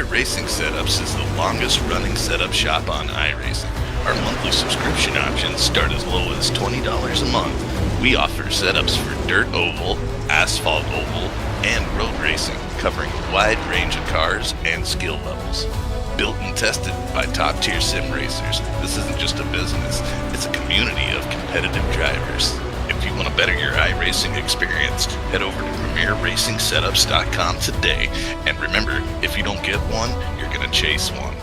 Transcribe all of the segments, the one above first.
Premier Racing Setups is the longest running setup shop on iRacing. Our monthly subscription options start as low as $20 a month. We offer setups for dirt oval, asphalt oval, and road racing, covering a wide range of cars and skill levels. Built and tested by top-tier sim racers, this isn't just a business, it's a community of competitive drivers. If you want to better your iRacing experience, head over to PremierRacingSetups.com today. And remember, if you don't get one, you're going to chase one.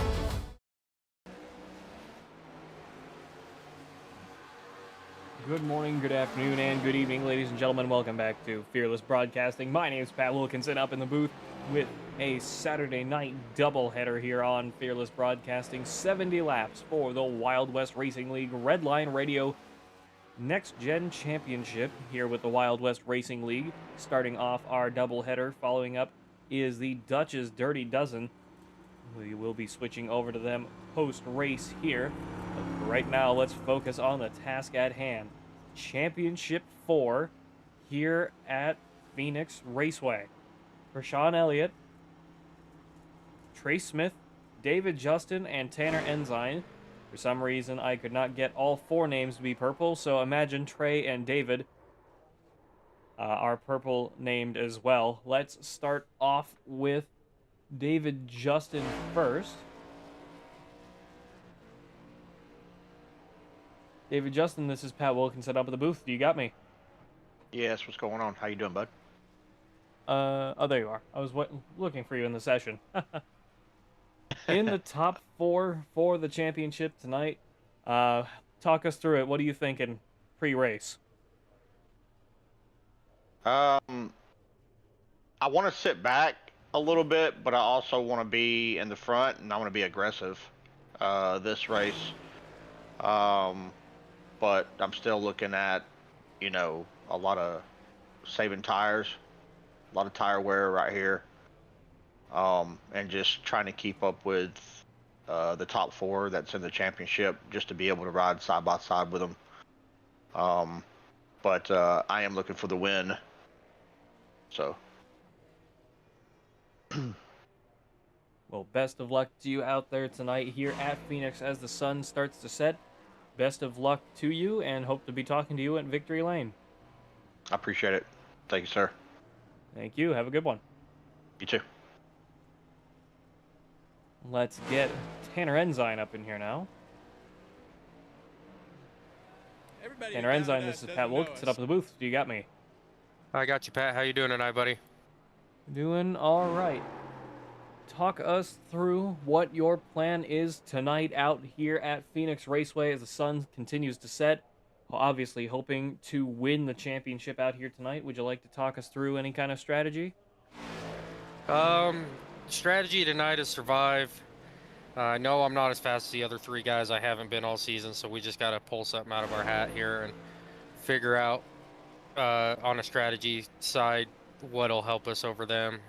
Good morning, good afternoon, and good evening, ladies and gentlemen. Welcome back to Fearless Broadcasting. My name is Pat Wilkinson, up in the booth with a Saturday night doubleheader here on Fearless Broadcasting. 70 laps for the Wild West Racing League Redline Radio Next Gen Championship here with the Wild West Racing League. Starting off our doubleheader, following up is the Dutch's Dirty Dozen. We will be switching over to them post-race here. But right now, let's focus on the task at hand. Championship 4 here at Phoenix Raceway. Rashawn Elliott, Trey Smith, David Justin, and Tanner Ensign. For some reason, I could not get all 4 names to be purple, so imagine Trey and David are purple named as well. Let's start off with David Justin first. David Justin, this is Pat Wilkinson up at the booth. You got me? Yes, what's going on? How you doing, bud? Oh, there you are. I was looking for you in the session. In the top 4 for the championship tonight, talk us through it. What are you thinking pre-race? I want to sit back a little bit, but I also want to be in the front, and I want to be aggressive this race. But I'm still looking at, a lot of saving tires, a lot of tire wear right here, and just trying to keep up with the top 4 that's in the championship, just to be able to ride side by side with them. But I am looking for the win. So. Well, best of luck to you out there tonight here at Phoenix as the sun starts to set. Best of luck to you, and hope to be talking to you at Victory Lane. I appreciate it. Thank you, sir. Thank you. Have a good one. You too. Let's get Tanner Ensign up in here now. Tanner Ensign, this is Pat Wilkinson up in the booth. Do you got me? I got you, Pat. How you doing tonight, buddy? Doing all right. Talk us through what your plan is tonight out here at Phoenix Raceway as the sun continues to set. Obviously hoping to win the championship out here tonight. Would you like to talk us through any kind of strategy? Strategy tonight is survive. I know I'm not as fast as the other 3 guys. I haven't been all season, so we just got to pull something out of our hat here and figure out on a strategy side what'll help us over them.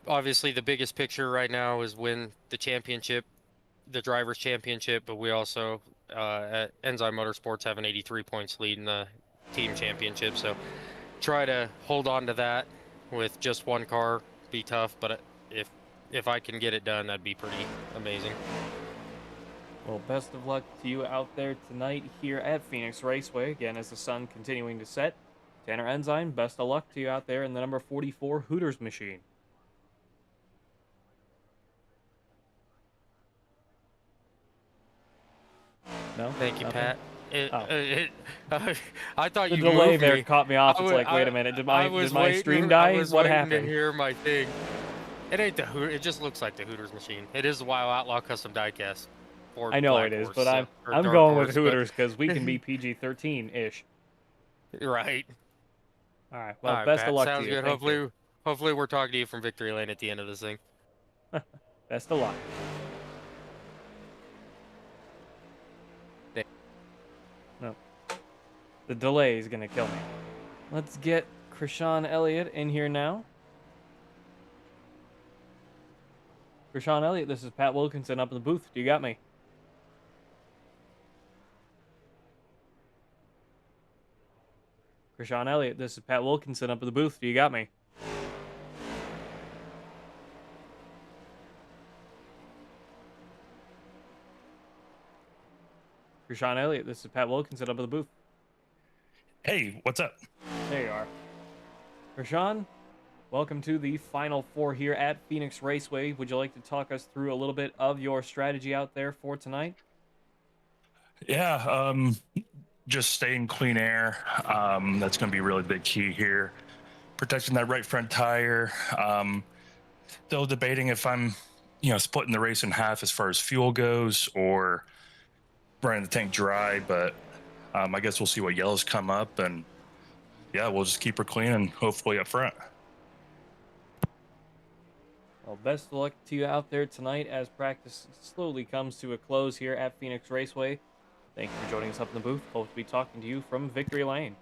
Obviously, the biggest picture right now is win the championship, the Drivers' Championship, but we also, at Enzyme Motorsports, have an 83 points lead in the team championship. So try to hold on to that with just one car. Be tough, but if I can get it done, that'd be pretty amazing. Well, best of luck to you out there tonight here at Phoenix Raceway. Again, as the sun continuing to set. Tanner Ensign, best of luck to you out there in the number 44 Hooters machine. No? Thank you, Nothing? Pat. I thought the you delay moved there me. caught me off. It's like, wait a minute, did my stream die? I was What waiting happened? to hear my thing. It ain't the Hooters. It just looks like the Hooters machine. It is the Wild Outlaw Custom Diecast. I know it is, but I'm going with Hooters because we can be PG-13-ish. Right. All right. Well, All right, best Pat, of luck sounds to you. good. Hopefully we're talking to you from Victory Lane at the end of this thing. Best of luck. No. The delay is going to kill me. Let's get Rashawn Elliott in here now. Rashawn Elliott, this is Pat Wilkinson up in the booth. Do you got me? Rashawn Elliott, this is Pat Wilkinson up in the booth. Do you got me? Krishan Elliott, this is Pat Wilkinson up at the booth. Hey, what's up? There you are. Krishan, welcome to the Final Four here at Phoenix Raceway. Would you like to talk us through a little bit of your strategy out there for tonight? Yeah, just staying clean air. That's going to be a really big key here. Protecting that right front tire. Still debating if I'm, splitting the race in half as far as fuel goes or running the tank dry. But I guess we'll see what yellows come up, and yeah, we'll just keep her clean and hopefully up front. Well, best of luck to you out there tonight as practice slowly comes to a close here at Phoenix Raceway. Thank you for joining us up in the booth. Hope to be talking to you from Victory Lane.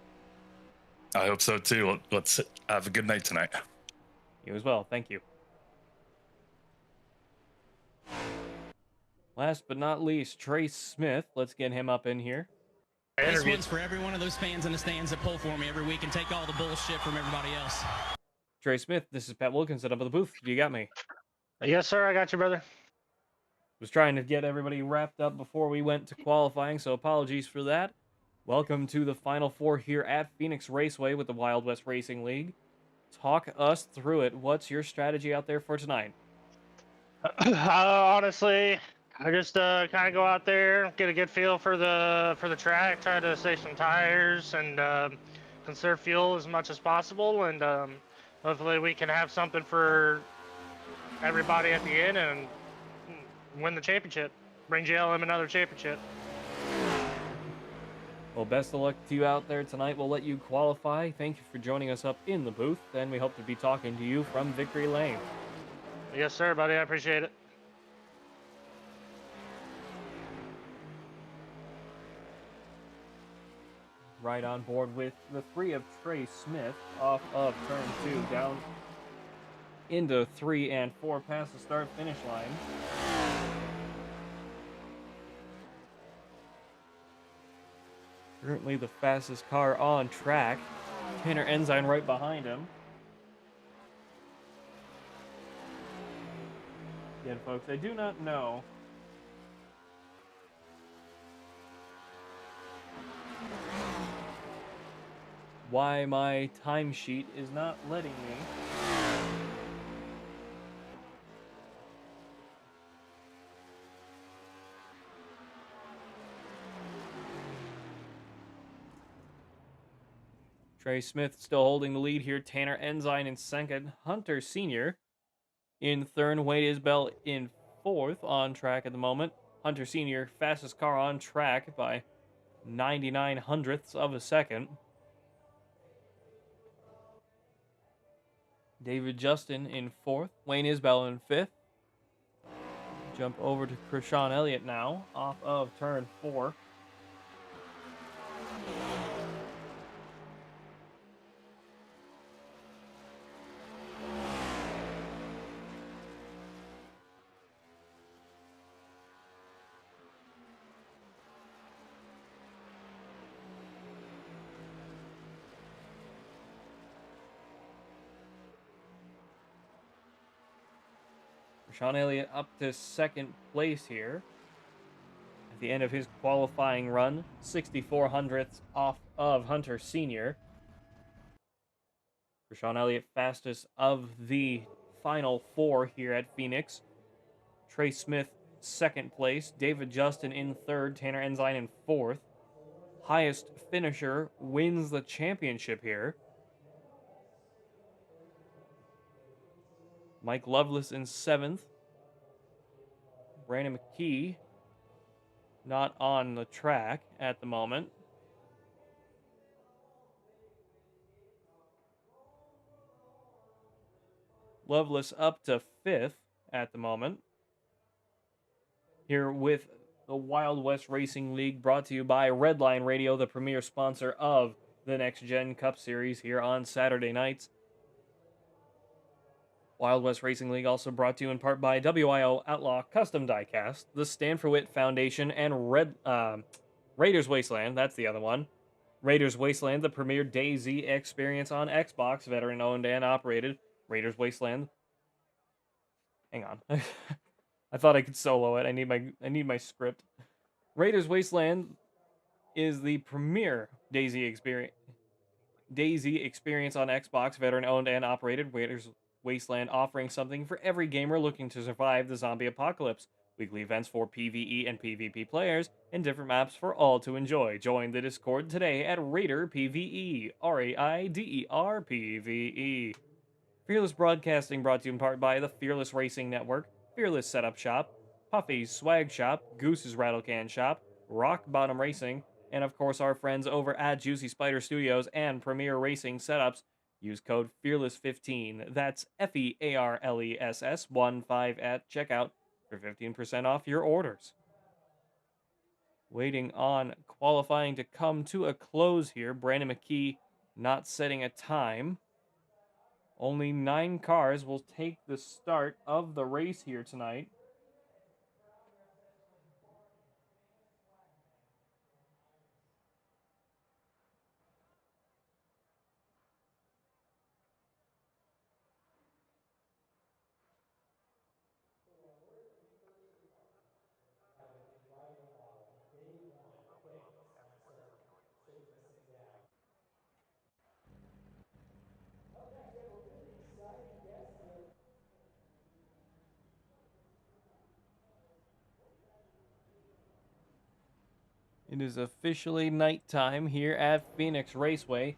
I hope so too. Let's have a good night tonight. You as well. Thank you. Last but not least, Trey Smith. Let's get him up in here. This one's for every one of those fans in the stands that pull for me every week and take all the bullshit from everybody else. Trey Smith, this is Pat Wilkinson up at the booth. You got me. Yes, sir. I got you, brother. Was trying to get everybody wrapped up before we went to qualifying, so apologies for that. Welcome to the Final Four here at Phoenix Raceway with the Wild West Racing League. Talk us through it. What's your strategy out there for tonight? Honestly, I just kind of go out there, get a good feel for the track, try to save some tires, and conserve fuel as much as possible, and hopefully we can have something for everybody at the end and win the championship. Bring JLM another championship. Well, best of luck to you out there tonight. We'll let you qualify. Thank you for joining us up in the booth, and we hope to be talking to you from Victory Lane. Yes, sir, buddy. I appreciate it. Right on board with the three of Trey Smith off of turn 2 down into 3 and 4 past the start finish line. Currently the fastest car on track. Tanner Ensign right behind him. Again, folks, I do not know why my timesheet is not letting me. Trey Smith still holding the lead here. Tanner Ensign in second. Hunter Sr. in third. Wade Isbell in fourth on track at the moment. Hunter Sr. fastest car on track by 99 hundredths of a second. David Justin in fourth. Wayne Isbell in fifth. Jump over to Krishan Elliott now off of turn 4. Krishan Elliott up to second place here at the end of his qualifying run, 64 hundredths off of Hunter Sr. Krishan Elliott fastest of the final 4 here at Phoenix. Trey Smith second place, David Justin in third, Tanner Ensign in fourth. Highest finisher wins the championship here. Mike Lovelace in 7th. Brandon McKee not on the track at the moment. Lovelace up to 5th at the moment. Here with the Wild West Racing League, brought to you by Redline Radio, the premier sponsor of the Next Gen Cup Series here on Saturday nights. Wild West Racing League also brought to you in part by WIO Outlaw Custom Diecast, the Stand for Wit Foundation, and Raiders Wasteland, that's the other one. Raiders Wasteland, the premier DayZ experience on Xbox, veteran-owned and operated. Raiders Wasteland. Hang on. I thought I could solo it. I need my script. Raiders Wasteland is the premier Daisy experience on Xbox, veteran-owned and operated. Raiders Wasteland offering something for every gamer looking to survive the zombie apocalypse. Weekly events for PvE and PvP players, and different maps for all to enjoy. Join the Discord today at Raider PvE, Raider PvE. Fearless Broadcasting brought to you in part by the Fearless Racing Network, Fearless Setup Shop, Puffy's Swag Shop, Goose's Rattlecan Shop, Rock Bottom Racing, and of course our friends over at Juicy Spider Studios and Premier Racing Setups. Use code FEARLESS15, that's FEARLESS 15 at checkout for 15% off your orders. Waiting on qualifying to come to a close here. Brandon McKee not setting a time. Only 9 cars will take the start of the race here tonight. It is officially nighttime here at Phoenix Raceway.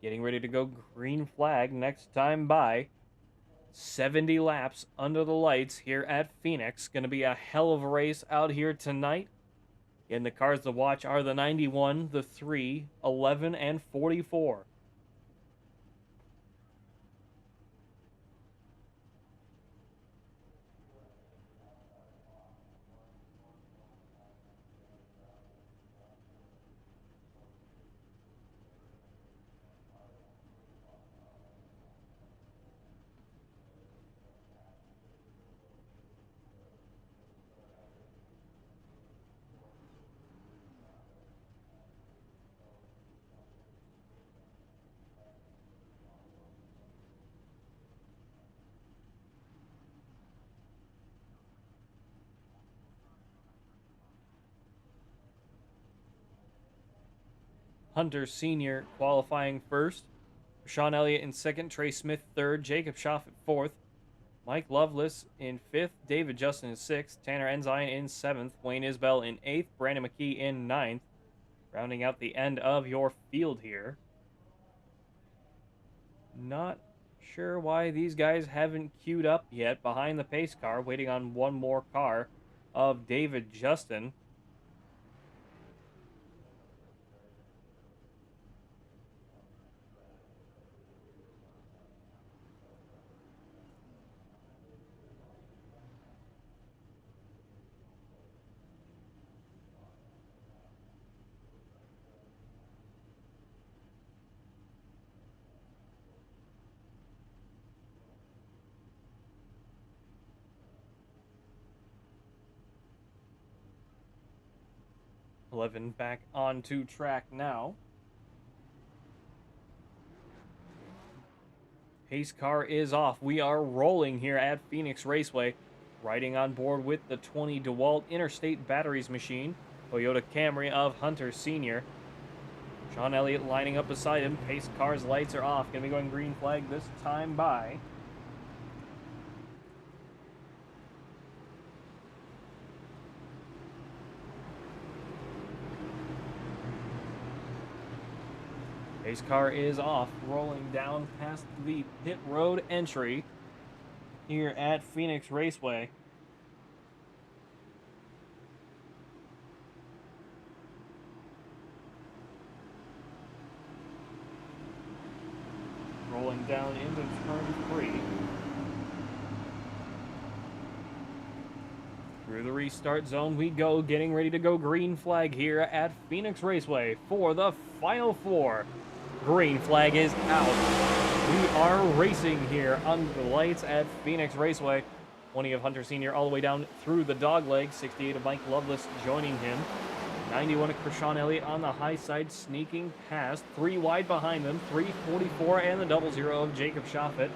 Getting ready to go green flag next time by. 70 laps under the lights here at Phoenix. Going to be a hell of a race out here tonight. And the cars to watch are the 91, the 3, 11, and 44. Hunter Sr. qualifying first. Sean Elliott in second. Trey Smith third. Jacob Schaff at fourth. Mike Lovelace in fifth. David Justin in sixth. Tanner Ensign in seventh. Wayne Isbell in eighth. Brandon McKee in ninth. Rounding out the end of your field here. Not sure why these guys haven't queued up yet behind the pace car. Waiting on one more car of David Justin. Back onto track now. Pace car is off. We are rolling here at Phoenix Raceway. Riding on board with the 20 DeWalt Interstate Batteries machine. Toyota Camry of Hunter Sr. Sean Elliott lining up beside him. Pace car's lights are off. Gonna be going green flag this time by. Pace car is off, rolling down past the pit road entry here at Phoenix Raceway. Rolling down into turn 3. Through the restart zone we go, getting ready to go green flag here at Phoenix Raceway for the final 4. Green flag is out. We are racing here on the lights at Phoenix Raceway. 20 of Hunter Sr. all the way down through the dog leg. 68 of Mike Lovelace joining him. 91 of Krishawn Elliott on the high side, sneaking past. 3 wide behind them. 344 and the 00 of Jacob Schaffet.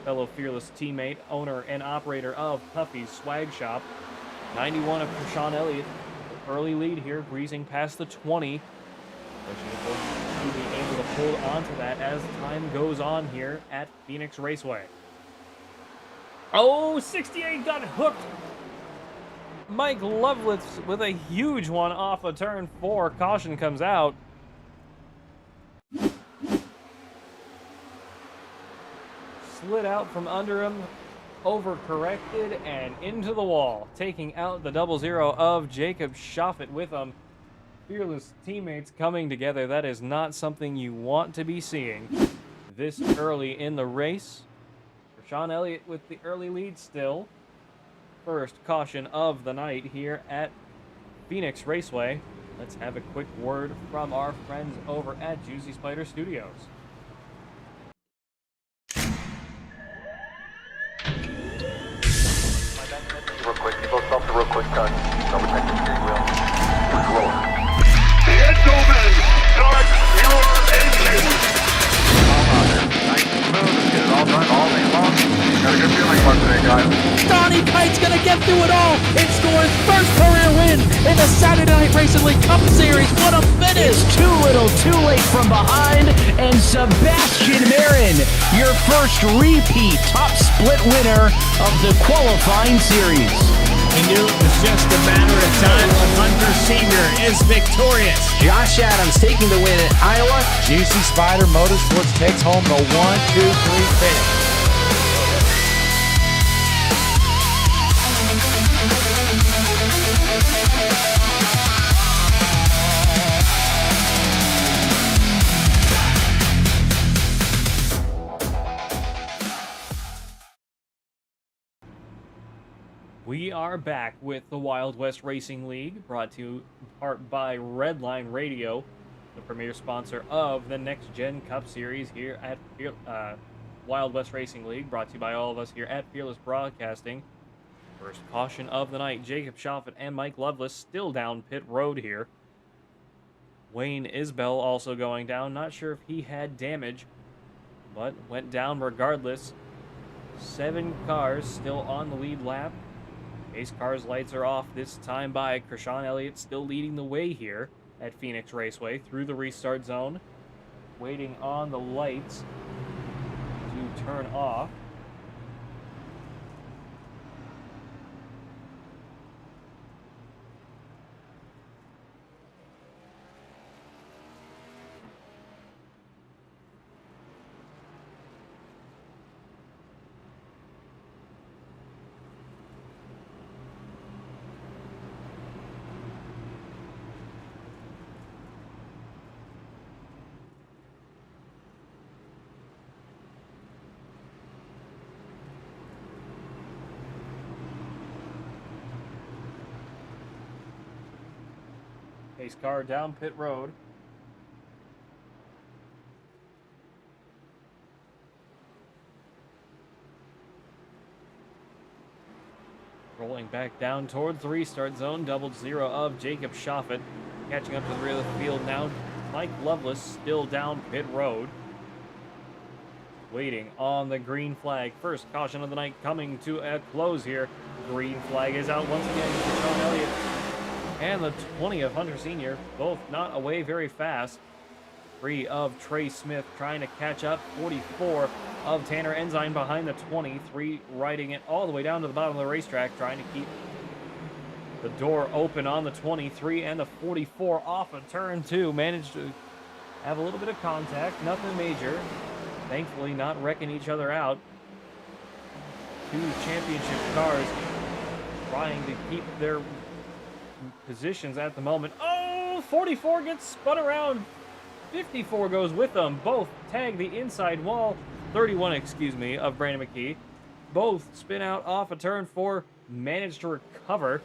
Fellow Fearless teammate, owner, and operator of Puffy's Swag Shop. 91 of Krishawn Elliott early lead here, breezing past the 20. Pushing to be able to hold onto that as time goes on here at Phoenix Raceway. Oh, 68 got hooked. Mike Loveless with a huge one off of turn 4. Caution comes out. Slid out from under him, overcorrected, and into the wall, taking out the 00 of Jacob Schaffet with him. Fearless teammates coming together. That is not something you want to be seeing this early in the race. Sean Elliott with the early lead still. First caution of the night here at Phoenix Raceway. Let's have a quick word from our friends over at Juicy Spider Studios. Real quick, you both stop the real quick touch. Double check the steering wheel. Roll. Gentlemen, start your engines! Nice and smooth. Let's get it all done all day long. Got a good feeling about today, guys. Donnie Kite's gonna get through it all and score his first career win in the Saturday Night Racing League Cup Series. What a finish! It's too little, too late from behind, and Sebastian Marin, your first repeat top split winner of the qualifying series. He knew it was just a matter of time. Hunter Sr. is victorious. Josh Adams taking the win at Iowa. Juicy Spider Motorsports takes home the 1-2-3 finish. We are back with the Wild West Racing League, brought to you in part by Redline Radio, the premier sponsor of the Next Gen Cup Series here at Wild West Racing League, brought to you by all of us here at Fearless Broadcasting. First caution of the night, Jacob Schaffet and Mike Loveless still down pit road here. Wayne Isbell also going down, not sure if he had damage, but went down regardless. 7 cars still on the lead lap. Pace car's lights are off this time by Krishan Elliott, still leading the way here at Phoenix Raceway through the restart zone. Waiting on the lights to turn off. Pace car down pit road. Rolling back down towards the restart zone. 00 of Jacob Schaffet. Catching up to the rear of the field now. Mike Loveless still down pit road. Waiting on the green flag. First caution of the night coming to a close here. Green flag is out once again for Sean Elliott and the 20 of Hunter Sr. Both not away very fast. 3 of Trey Smith trying to catch up. 44 of Tanner Ensign behind the 23, riding it all the way down to the bottom of the racetrack, trying to keep the door open on the 23, and the 44 off of turn 2. Managed to have a little bit of contact, nothing major. Thankfully not wrecking each other out. 2 championship cars trying to keep their positions at the moment. Oh, 44 gets spun around. 54 goes with them. Both tag the inside wall. 31, excuse me, of Brandon McKee. Both spin out off of turn 4. Managed to recover.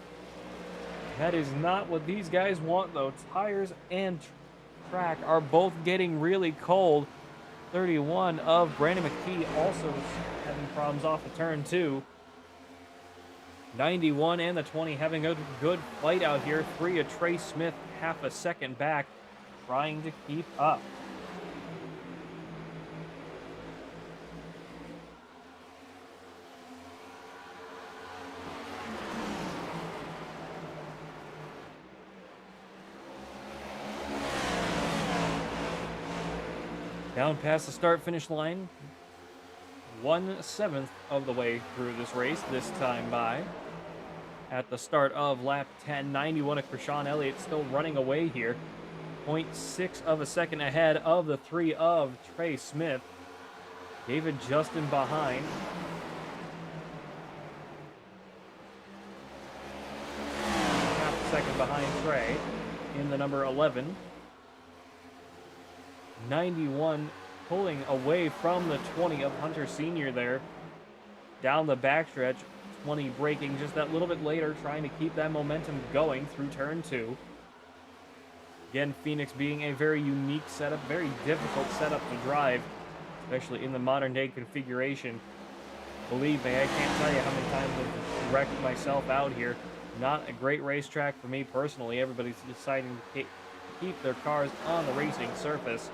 That is not what these guys want, though. Tires and track are both getting really cold. 31 of Brandon McKee also having problems off of turn 2. 91 and the 20 having a good fight out here. 3 of Trey Smith, half a second back, trying to keep up. Down past the start-finish line, 1/7 of the way through this race this time by. At the start of lap 10, 91 of Krishan Elliott still running away here. 0.6 of a second ahead of the 3 of Trey Smith. David Justin behind. Half a second behind Trey in the number 11. 91 pulling away from the 20 of Hunter Sr. there. Down the backstretch, 20 braking just that little bit later, trying to keep that momentum going through turn 2. Again, Phoenix being a very unique setup, very difficult setup to drive, especially in the modern day configuration. Believe me, I can't tell you how many times I've wrecked myself out here. Not a great racetrack for me personally. Everybody's deciding to keep their cars on the racing surface.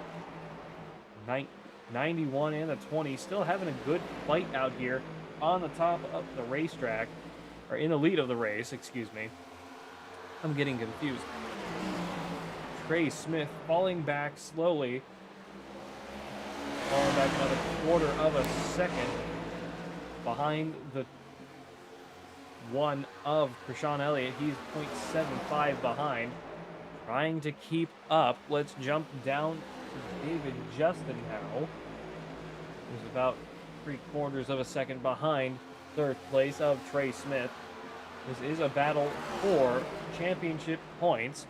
91 and the 20 still having a good fight out here on the top of the racetrack, or in the lead of the race, excuse me. I'm getting confused. Trey Smith falling back slowly, falling back another quarter of a second behind the 1 of Krishan Elliott. He's 0.75 behind, trying to keep up. Let's jump down to David Justin now. He's about 3/4 of a second behind third place of Trey Smith. This is a battle for championship points.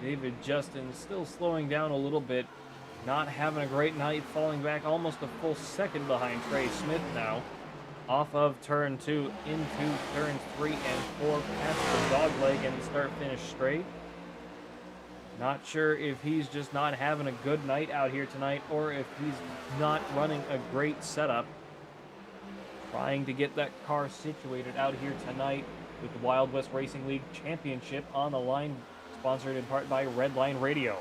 David Justin still slowing down a little bit, not having a great night, falling back almost a full second behind Trey Smith now. Off of turn 2 into turns 3 and 4, past the dog leg and start-finish straight. Not sure if he's just not having a good night out here tonight or if he's not running a great setup. Trying to get that car situated out here tonight with the Wild West Racing League Championship on the line, sponsored in part by Redline Radio.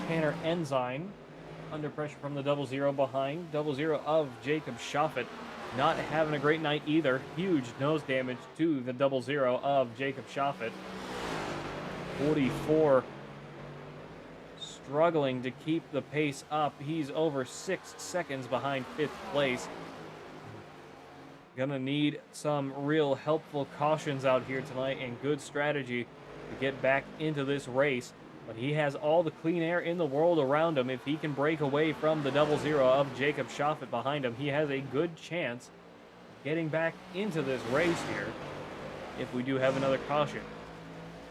Tanner Ensign under pressure from the 00 behind. 00 of Jacob Schaffet not having a great night either. Huge nose damage to the 00 of Jacob Schaffet. 44 struggling to keep the pace up. He's over 6 seconds behind 5th place. Gonna need some real helpful cautions out here tonight and good strategy to get back into this race. But he has all the clean air in the world around him. If he can break away from the 00 of Jacob Schaffet behind him, he has a good chance of getting back into this race here if we do have another caution.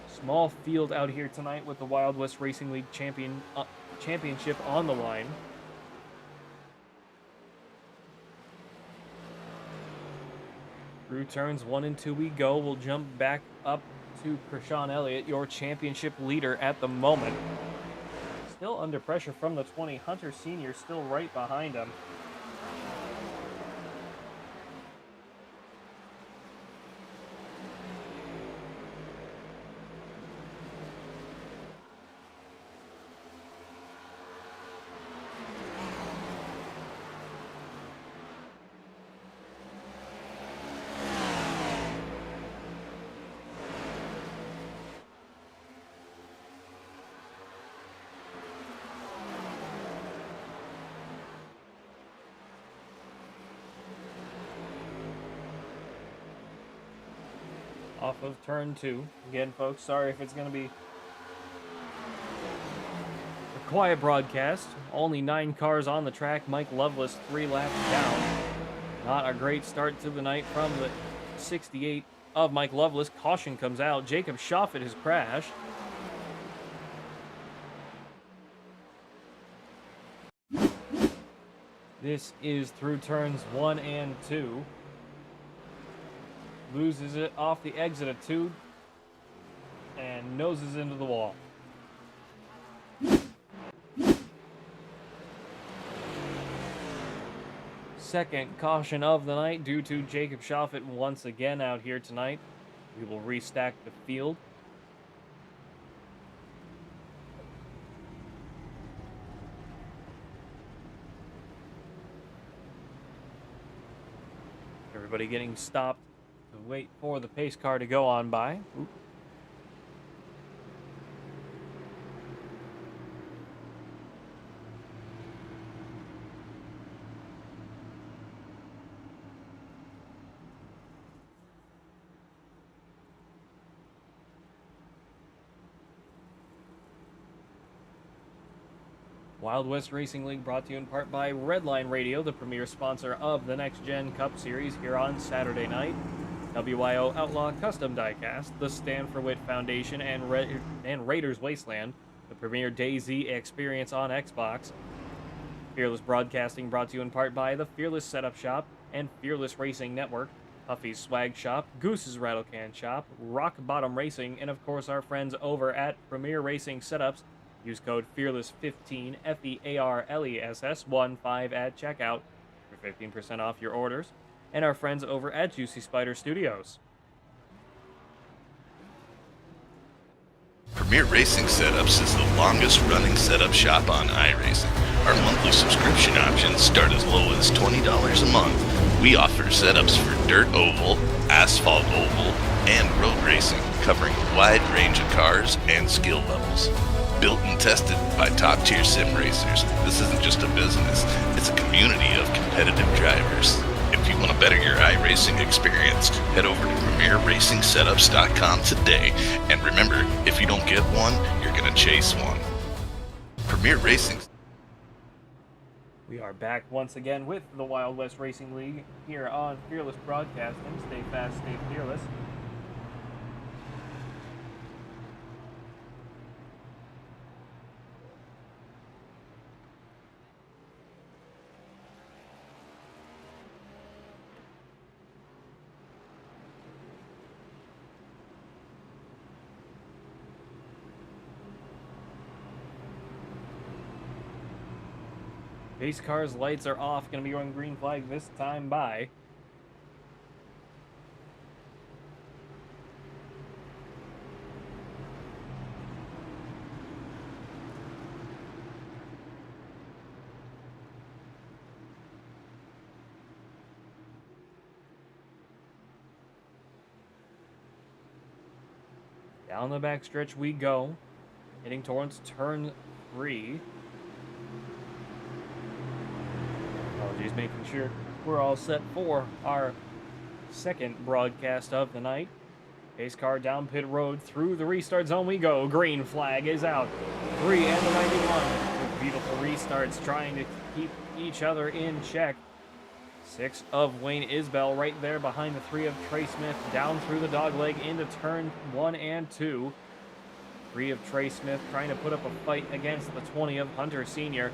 Small field out here tonight with the Wild West Racing League championship on the line. Through turns 1 and 2 we go. We'll jump back up to Krishan Elliott, your championship leader at the moment. Still under pressure from the 20. Hunter Sr. still right behind him. Off of turn 2. Again, folks, sorry if it's going to be a quiet broadcast. Only 9 cars on the track. Mike Loveless 3 laps down. Not a great start to the night from the 68 of Mike Loveless. Caution comes out. Jacob Schaffet has crashed. This is through turns 1 and 2. Loses it off the exit of 2 and noses into the wall. Second caution of the night due to Jacob Schaffet once again out here tonight. We will restack the field. Everybody getting stopped to wait for the pace car to go on by. Oop. Wild West Racing League brought to you in part by Redline Radio, the premier sponsor of the Next Gen Cup Series here on Saturday night. WYO Outlaw Custom Diecast, the Stand for Wit Foundation, and Raiders Wasteland, the premier DayZ experience on Xbox. Fearless Broadcasting brought to you in part by the Fearless Setup Shop and Fearless Racing Network, Puffy's Swag Shop, Goose's Rattlecan Shop, Rock Bottom Racing, and of course our friends over at Premier Racing Setups. Use code FEARLESS15, FEARLESS15 at checkout for 15% off your orders. And our friends over at Juicy Spider Studios. Premier Racing Setups is the longest running setup shop on iRacing. Our monthly subscription options start as low as $20 a month. We offer setups for dirt oval, asphalt oval, and road racing, covering a wide range of cars and skill levels. Built and tested by top-tier sim racers, this isn't just a business, it's a community of competitive drivers. If you want to better your iRacing experience, head over to PremierRacingSetups.com today. And remember, if you don't get one, you're going to chase one. Premier Racing. We are back once again with the Wild West Racing League here on Fearless Broadcasting. Stay fast, stay fearless. Pace car's lights are off. Going to be going green flag this time by. Down the backstretch we go. Heading towards turn 3. Apologies, making sure we're all set for our second broadcast of the night. Pace car down pit road, through the restart zone we go. Green flag is out. 3 and the 91. With beautiful restarts, trying to keep each other in check. 6 of Wayne Isbell right there behind the 3 of Trey Smith, down through the dog leg into turn 1 and 2. 3 of Trey Smith trying to put up a fight against the 20 of Hunter Sr.,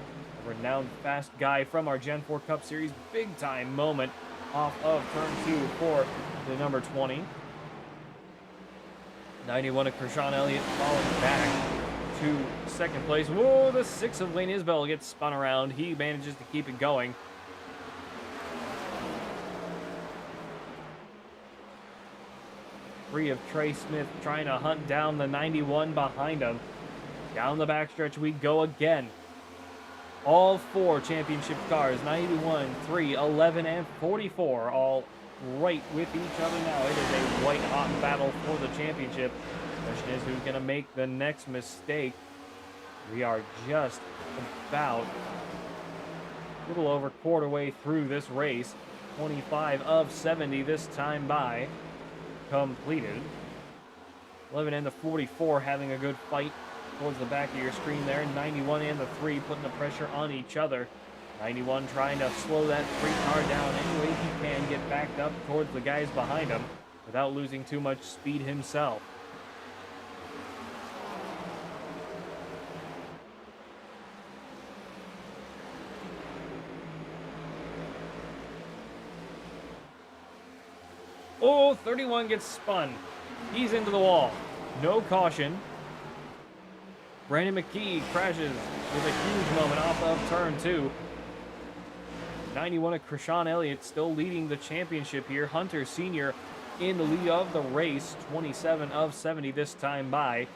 renowned fast guy from our Gen 4 Cup Series. Big time moment off of turn 2 for the number 20. 91 of Krishan Elliott falling back to second place. Whoa, the 6 of Wayne Isbell gets spun around. He manages to keep it going. Three of Trey Smith trying to hunt down the 91 behind him. Down the backstretch we go again. All 4 championship cars, 91, 3, 11, and 44, all right with each other now. It is a white-hot battle for the championship. The question is who's going to make the next mistake. We are just about a little over quarter way through this race. 25 of 70 this time by completed. 11 and the 44 having a good fight towards the back of your screen there. 91 and the 3 putting the pressure on each other. 91 trying to slow that 3 car down any way he can, get backed up towards the guys behind him without losing too much speed himself. Oh, 31 gets spun. He's into the wall. No caution. Brandon McKee crashes with a huge moment off of turn 2. 91 of Krishan Elliott still leading the championship here. Hunter Sr. in the lead of the race. 27 of 70 this time by.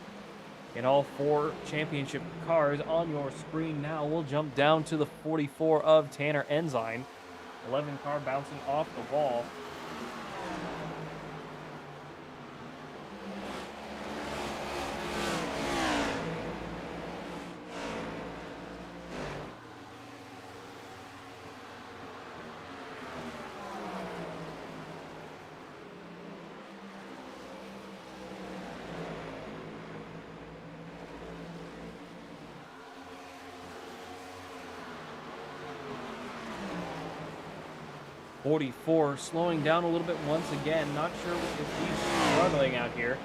And all 4 championship cars on your screen now. We'll jump down to the 44 of Tanner Ensign. 11 car bouncing off the wall. 44 slowing down a little bit once again. Not sure if he's struggling out here.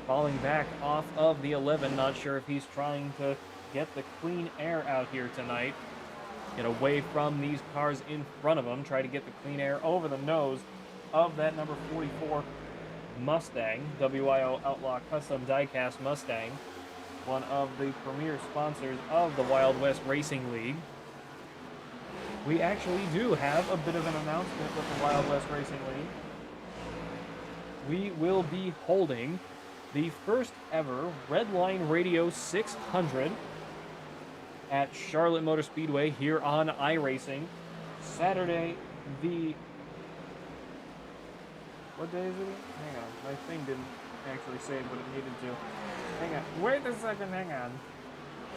Falling back off of the 11. Not sure if he's trying to get the clean air out here tonight. Get away from these cars in front of him. Try to get the clean air over the nose of that number 44 Mustang. WIO Outlaw Custom Diecast Mustang. One of the premier sponsors of the Wild West Racing League. We actually do have a bit of an announcement with the Wild West Racing League. We will be holding the first ever Redline Radio 600 at Charlotte Motor Speedway here on Iracing. Saturday, what day is it? Hang on, my thing didn't actually say what it needed to. Hang on, wait a second, hang on.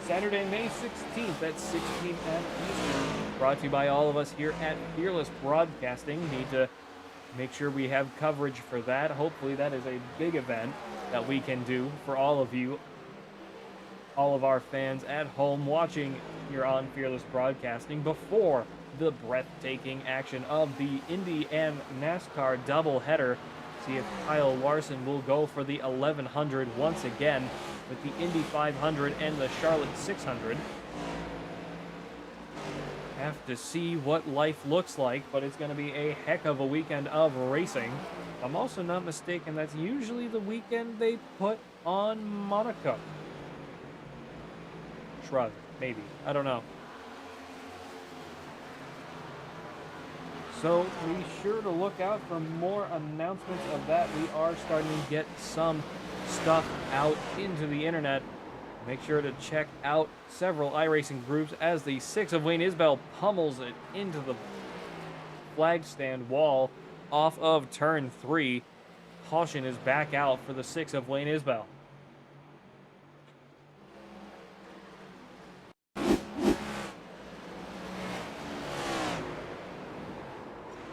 Saturday, May 16th at 6 p.m. Eastern. Brought to you by all of us here at Fearless Broadcasting. Need to make sure we have coverage for that. Hopefully that is a big event that we can do for all of you, all of our fans at home watching here on Fearless Broadcasting before the breathtaking action of the Indy and NASCAR doubleheader. See if Kyle Larson will go for the 1100 once again with the Indy 500 and the Charlotte 600. Have to see what life looks like, but it's going to be a heck of a weekend of racing. If I'm also not mistaken, that's usually the weekend they put on Monaco. Shrug, maybe. I don't know. So be sure to look out for more announcements of that. We are starting to get some stuff out into the internet. Make sure to check out several iRacing groups as the 6 of Wayne Isbell pummels it into the flag stand wall off of turn 3. Caution is back out for the 6 of Wayne Isbell.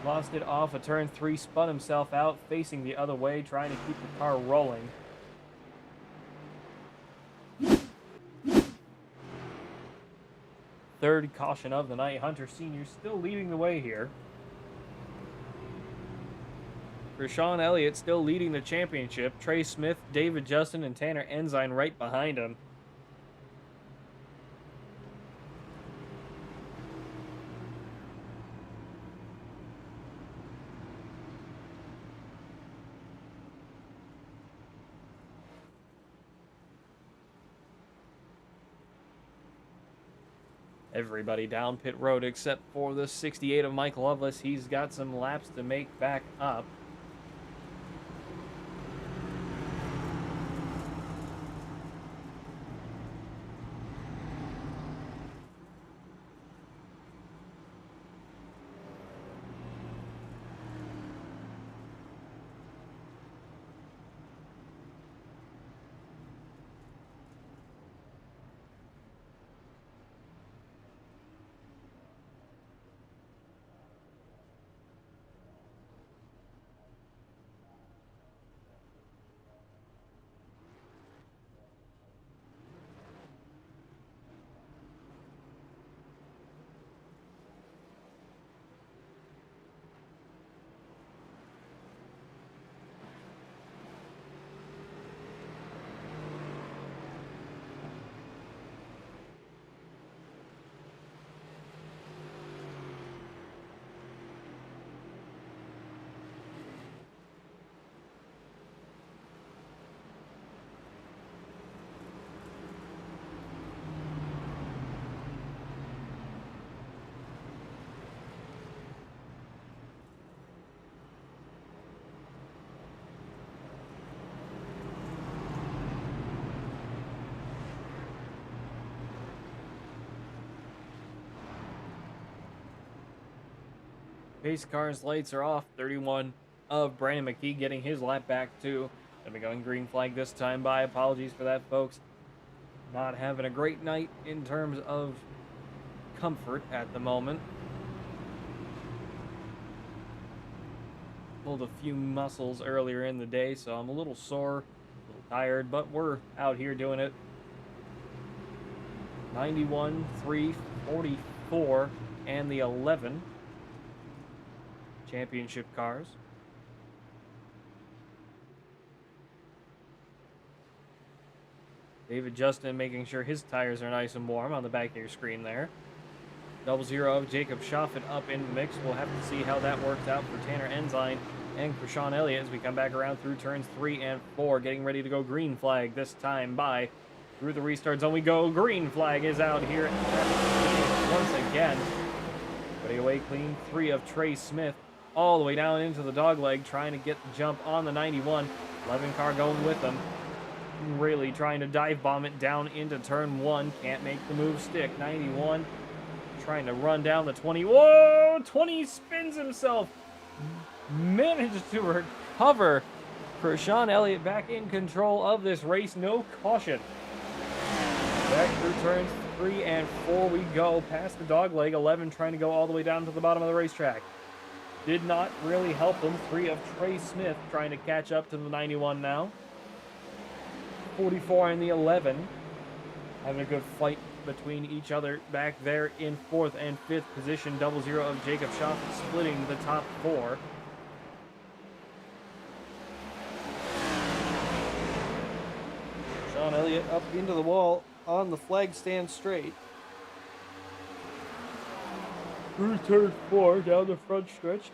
Lost it off of turn 3, spun himself out, facing the other way, trying to keep the car rolling. Third caution of the night. Hunter Sr. still leading the way here. Rashawn Elliott still leading the championship. Trey Smith, David Justin, and Tanner Ensign right behind him. Everybody down pit road except for the 68 of Mike Loveless. He's got some laps to make back up. Pace car's lights are off. 31 of Brandon McKee getting his lap back too. Gonna be going green flag this time by. Apologies for that, folks. Not having a great night in terms of comfort at the moment. Pulled a few muscles earlier in the day, so I'm a little sore, a little tired, but we're out here doing it. 91, 3, 44, and the 11. championship cars. David Justin making sure his tires are nice and warm on the back of your screen there. 00 of Jacob Schaffet up in the mix. We'll have to see how that works out for Tanner Ensign and Krishan Elliott as we come back around through turns 3 and 4. Getting ready to go green flag this time by through the restart zone we go. Green flag is out here once again. Putting away clean 3 of Trey Smith all the way down into the dogleg, trying to get the jump on the 91. 11 car going with them. Really trying to dive bomb it down into turn 1. Can't make the move stick. 91 trying to run down the 20. Whoa! 20 spins himself. Managed to recover. Krishan Elliott back in control of this race. No caution. Back through turns 3 and 4 we go. Past the dogleg. 11 trying to go all the way down to the bottom of the racetrack. Did not really help them. 3 of Trey Smith trying to catch up to the 91 now. 44 and the 11 having a good fight between each other back there in 4th and 5th position. 00 of Jacob Schaff splitting the top 4. Sean Elliott up into the wall on the flag stand straight. Through turn 4 down the front stretch,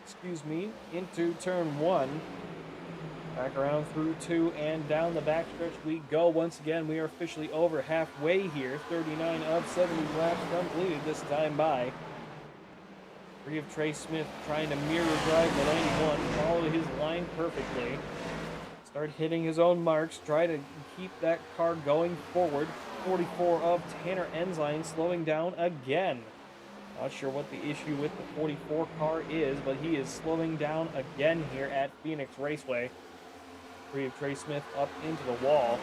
into turn 1. Back around through 2 and down the backstretch we go. Once again, we are officially over halfway here. 39 of 70 laps completed this time by. 3 of Trey Smith trying to mirror drive the 91. Follow his line perfectly. Start hitting his own marks. Try to keep that car going forward. 44 of Tanner Ensign slowing down again. Not sure what the issue with the 44 car is, but he is slowing down again here at Phoenix Raceway. 3 of Trey Smith up into the wall.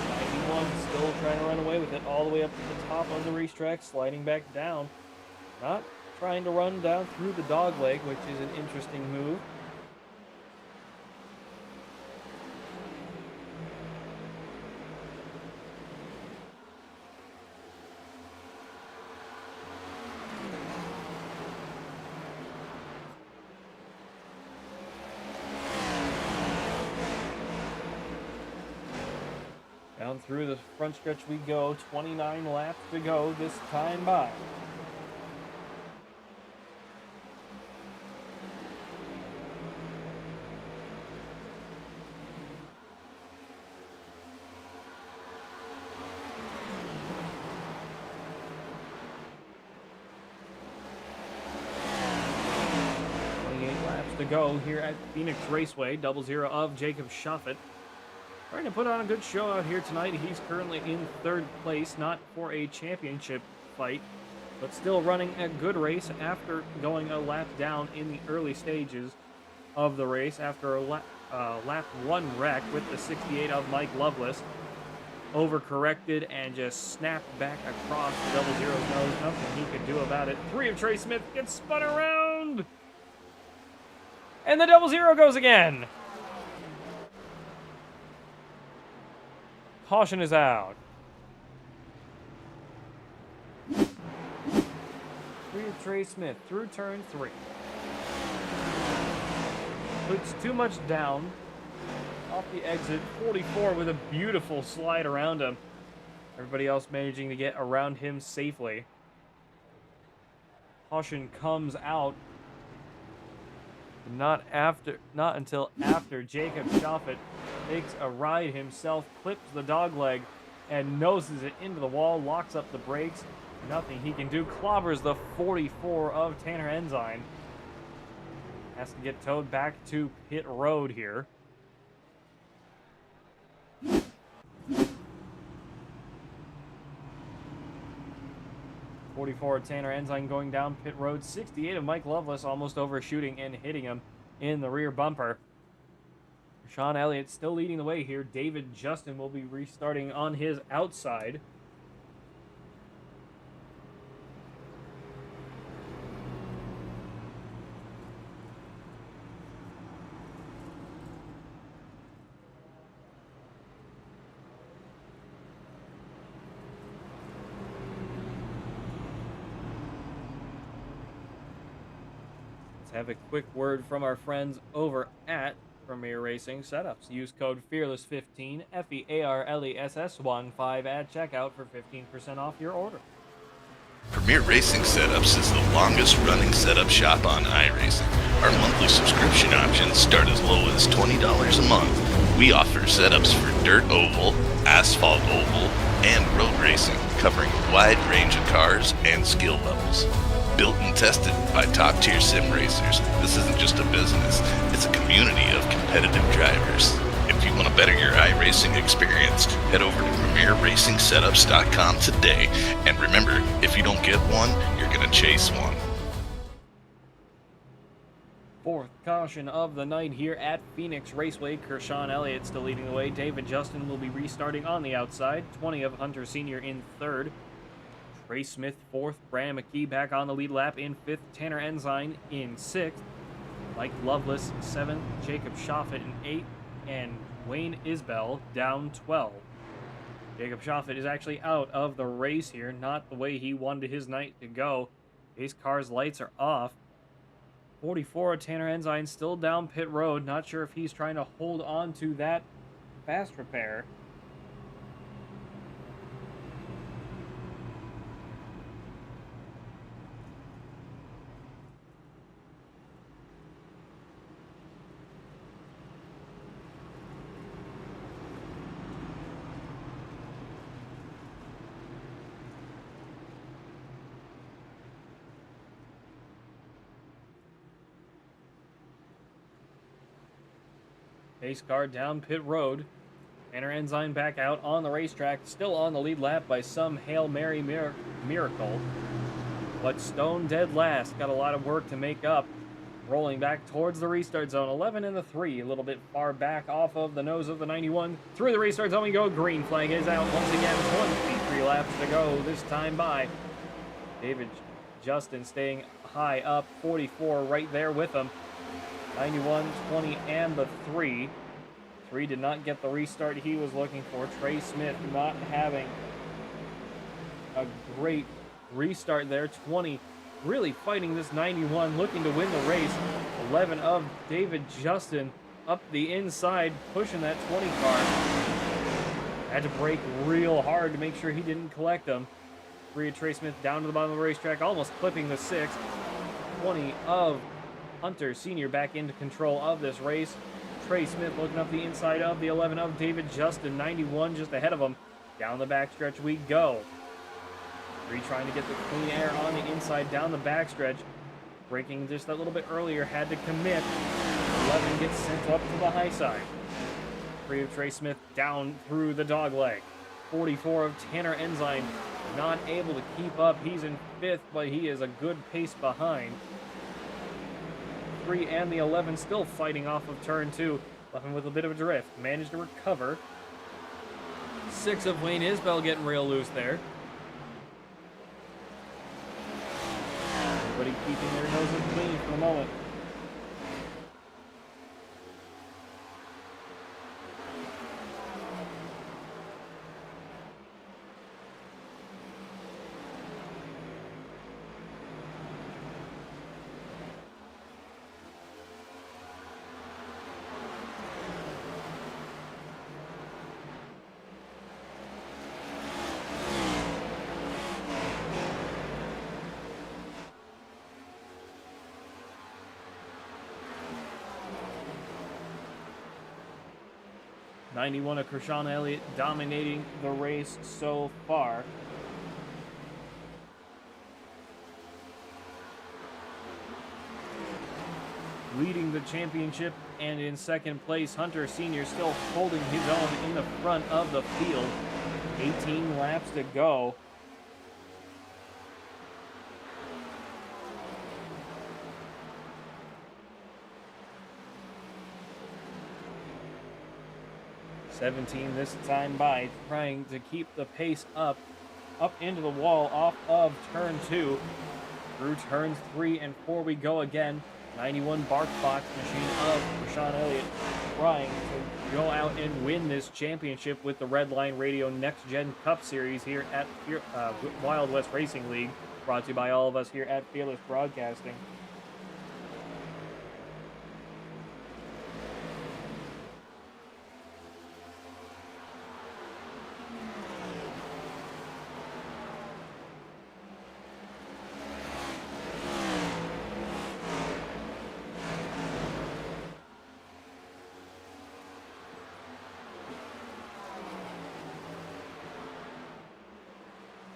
91 still trying to run away with it all the way up to the top of the racetrack, sliding back down. Not trying to run down through the dogleg, which is an interesting move. Down through the front stretch we go. 29 laps to go this time by. To go here at Phoenix Raceway. 00 of Jacob Schaffet trying to put on a good show out here tonight. He's currently in 3rd place, not for a championship fight, but still running a good race after going a lap down in the early stages of the race after a lap 1 wreck with the 68 of Mike Lovelace. Overcorrected and just snapped back across the 00's nose. Nothing he could do about it. 3 of Trey Smith gets spun around. And the 00 goes again. Caution is out. 3 of Trey Smith through turn 3. Puts too much down. Off the exit. 44 with a beautiful slide around him. Everybody else managing to get around him safely. Caution comes out. Not until after Jacob Schaffet takes a ride himself, clips the dogleg, and noses it into the wall, locks up the brakes. Nothing he can do. Clobbers the 44 of Tanner Ensign. Has to get towed back to pit road here. .44 Tanner Ensign going down pit road. 68 of Mike Lovelace almost overshooting and hitting him in the rear bumper. Sean Elliott still leading the way here. David Justin will be restarting on his outside. Let's have a quick word from our friends over at Premier Racing Setups. Use code FEARLESS15, FEARLESS15 at checkout for 15% off your order. Premier Racing Setups is the longest running setup shop on iRacing. Our monthly subscription options start as low as $20 a month. We offer setups for dirt oval, asphalt oval, and road racing, covering a wide range of cars and skill levels. Built and tested by top-tier sim racers, this isn't just a business, it's a community of competitive drivers. If you want to better your iRacing experience, head over to PremierRacingSetups.com today. And remember, if you don't get one, you're going to chase one. Fourth caution of the night here at Phoenix Raceway. Kershawn Elliott still leading the way. David Justin will be restarting on the outside. 20 of Hunter Sr. in third. Trey Smith fourth. Brandon McKee back on the lead lap in fifth. Tanner Ensign in sixth. Mike Lovelace seventh. Jacob Shoffett in eighth. And Wayne Isbell down 12. Jacob Shoffett is actually out of the race here. Not the way he wanted his night to go. His car's lights are off. 44, Tanner Ensign still down pit road. Not sure if he's trying to hold on to that fast repair. Pace car down pit road. Tanner Ensign back out on the racetrack, still on the lead lap by some Hail Mary miracle. But stone dead last, got a lot of work to make up. Rolling back towards the restart zone, 11 in the 3, a little bit far back off of the nose of the 91. Through the restart zone we go, green flag is out once again, 23 laps to go, this time by David Justin staying high up, 44 right there with him. 91, 20, and the 3. 3 did not get the restart he was looking for. Trey Smith not having a great restart there. 20 really fighting this 91, looking to win the race. 11 of David Justin up the inside, pushing that 20 car. Had to brake real hard to make sure he didn't collect them. 3 of Trey Smith down to the bottom of the racetrack, almost clipping the 6. 20 of Hunter Sr. back into control of this race. Trey Smith looking up the inside of the 11 of David Justin. 91 just ahead of him. Down the backstretch we go. 3 trying to get the clean air on the inside down the backstretch. Braking just a little bit earlier, had to commit. 11 gets sent up to the high side. 3 of Trey Smith down through the dog leg. 44 of Tanner Ensign not able to keep up. He's in 5th, but he is a good pace behind. 3 and the 11 still fighting off of turn 2. 11 with a bit of a drift. Managed to recover. 6 of Wayne Isbell getting real loose there. Everybody keeping their noses clean for the moment. '91 of Kershawn Elliott dominating the race so far. Leading the championship, and in second place, Hunter Sr. still holding his own in the front of the field. 18 laps to go. '17 this time by, trying to keep the pace up into the wall off of turn 2. Through turns 3 and 4 we go again. '91 Barkbox machine of Kershawn Elliott trying to go out and win this championship with the Redline Radio Next Gen Cup Series here at Wild West Racing League, brought to you by all of us here at Fearless Broadcasting.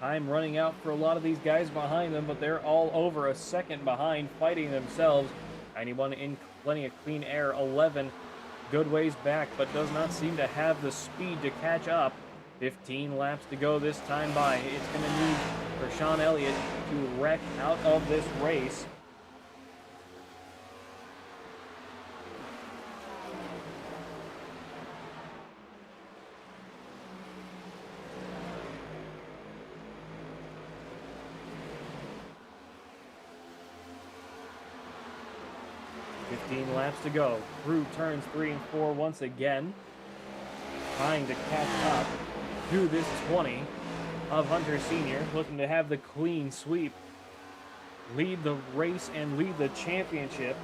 Time running out for a lot of these guys behind them, but they're all over a second behind, fighting themselves. 91 in plenty of clean air, 11 good ways back, but does not seem to have the speed to catch up. 15 laps to go this time by. It's going to need for Sean Elliott to wreck out of this race. Laps to go through turns 3 and 4 once again, trying to catch up to this 20 of Hunter Sr., looking to have the clean sweep, lead the race and lead the championship.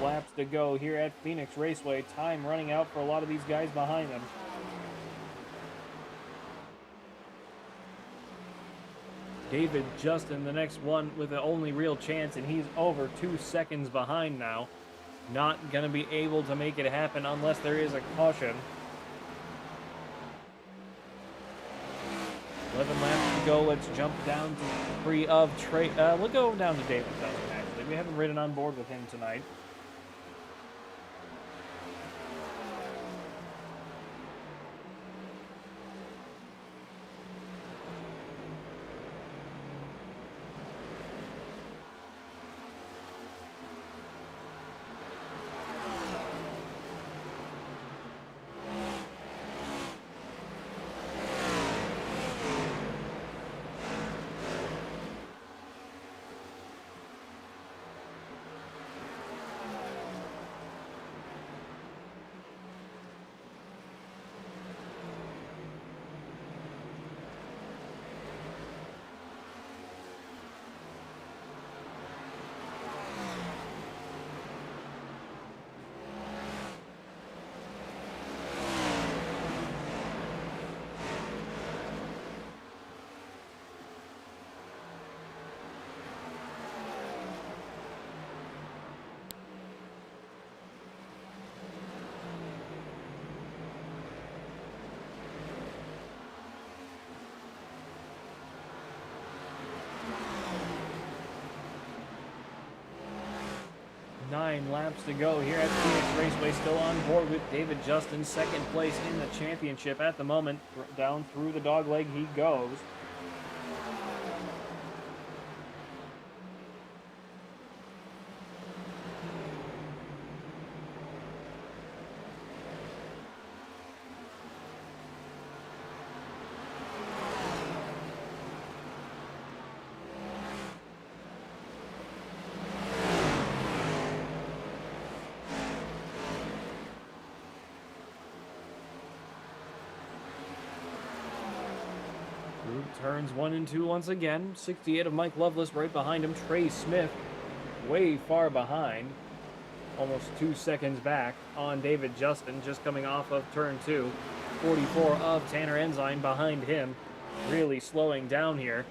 Laps to go here at Phoenix Raceway. Time running out for a lot of these guys behind them. David Justin, the next one with the only real chance, and he's over 2 seconds behind now. Not going to be able to make it happen unless there is a caution. 11 laps to go. Let's jump down to 3 of Trey. We'll go down to David Justin, actually. We haven't ridden on board with him tonight. Nine laps to go here at Phoenix Raceway, still on board with David Justin, second place in the championship at the moment. Down through the dogleg he goes. Turns 1 and 2 once again. 68 of Mike Lovelace right behind him. Trey Smith way far behind. Almost 2 seconds back on David Justin, just coming off of turn 2. 44 of Tanner Ensign behind him. Really slowing down here.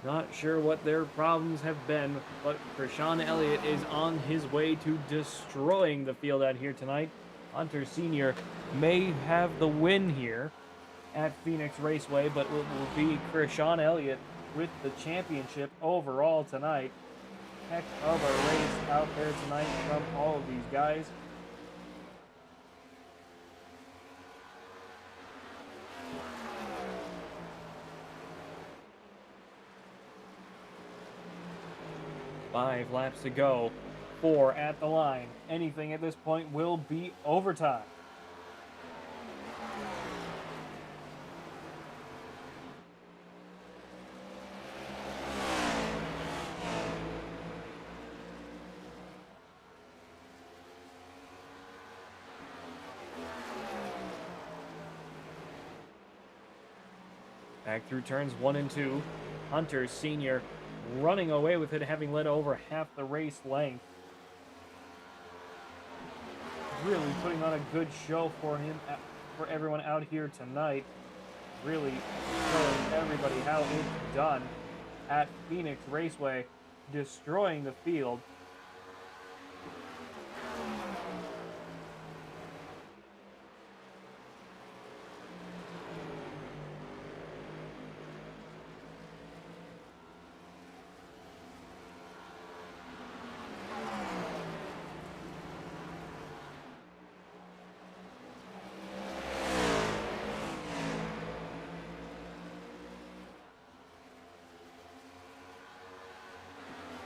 Not sure what their problems have been, but Sean Elliott is on his way to destroying the field out here tonight. Hunter Sr. may have the win here at Phoenix Raceway, but it will be Sean Elliott with the championship overall tonight. Heck of a race out there tonight from all of these guys. Five laps to go. 4 at the line. Anything at this point will be overtime. Back through turns 1 and 2. Hunter Sr. running away with it, having led over half the race length. Really putting on a good show for him, for everyone out here tonight. Really showing everybody how it's done at Phoenix Raceway, destroying the field.